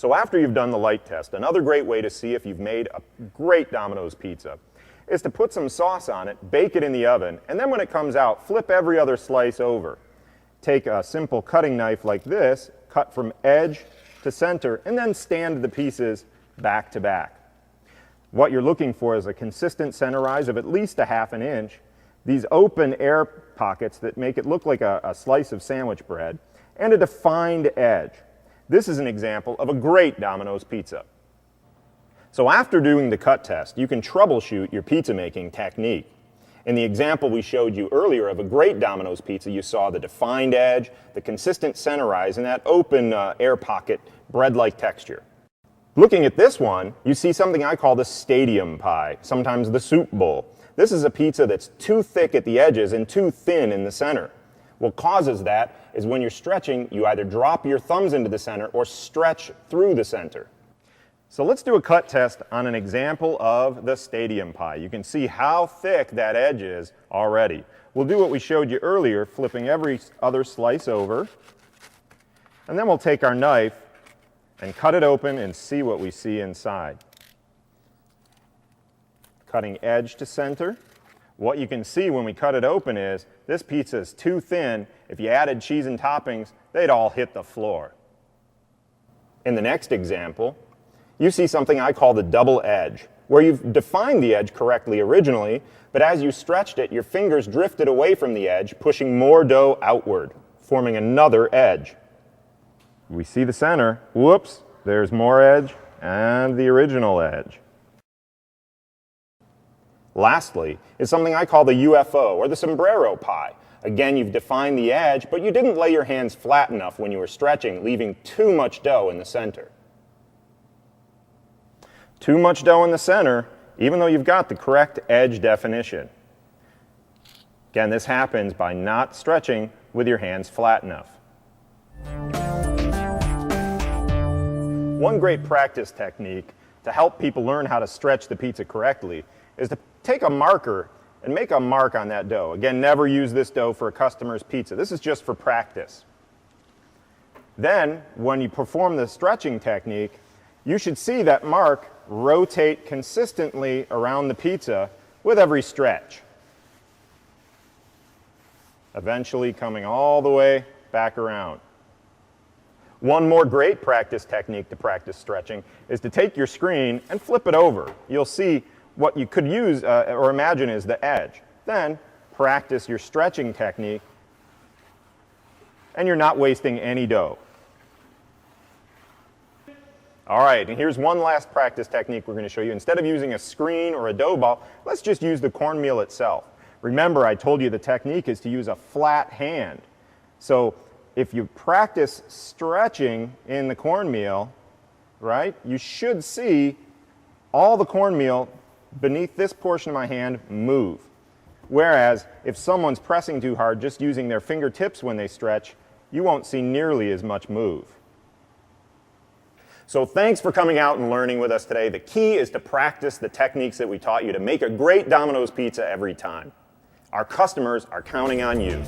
So after you've done the light test, another great way to see if you've made a great Domino's pizza is to put some sauce on it, bake it in the oven, and then when it comes out, flip every other slice over. Take a simple cutting knife like this, cut from edge to center, and then stand the pieces back to back. What you're looking for is a consistent center rise of at least a ½ inch, these open air pockets that make it look like a slice of sandwich bread, and a defined edge. This is an example of a great Domino's pizza. So after doing the cut test, you can troubleshoot your pizza making technique. In the example we showed you earlier of a great Domino's pizza, you saw the defined edge, the consistent center rise, and that open air pocket bread-like texture. Looking at this one, you see something I call the stadium pie, sometimes the soup bowl. This is a pizza that's too thick at the edges and too thin in the center. What causes that is when you're stretching, you either drop your thumbs into the center or stretch through the center. So let's do a cut test on an example of the stadium pie. You can see how thick that edge is already. We'll do what we showed you earlier, flipping every other slice over. And then we'll take our knife and cut it open and see what we see inside. Cutting edge to center. What you can see when we cut it open is this pizza is too thin. If you added cheese and toppings, they'd all hit the floor. In the next example, you see something I call the double edge, where you've defined the edge correctly originally, but as you stretched it, your fingers drifted away from the edge, pushing more dough outward, forming another edge. We see the center. Whoops, there's more edge and the original edge. Lastly is something I call the UFO, or the sombrero pie. Again, you've defined the edge, but you didn't lay your hands flat enough when you were stretching, leaving too much dough in the center. Too much dough in the center, even though you've got the correct edge definition. Again, this happens by not stretching with your hands flat enough. One great practice technique to help people learn how to stretch the pizza correctly is to take a marker and make a mark on that dough. Again, never use this dough for a customer's pizza. This is just for practice. Then, when you perform the stretching technique, you should see that mark rotate consistently around the pizza with every stretch, eventually coming all the way back around. One more great practice technique to practice stretching is to take your screen and flip it over. You'll see what you could use or imagine is the edge. Then practice your stretching technique, and you're not wasting any dough. All right, and here's one last practice technique we're going to show you. Instead of using a screen or a dough ball, let's just use the cornmeal itself. Remember, I told you the technique is to use a flat hand. So if you practice stretching in the cornmeal, right, you should see all the cornmeal beneath this portion of my hand move. Whereas if someone's pressing too hard, just using their fingertips when they stretch, you won't see nearly as much move. So thanks for coming out and learning with us today. The key is to practice the techniques that we taught you to make a great Domino's pizza every time. Our customers are counting on you.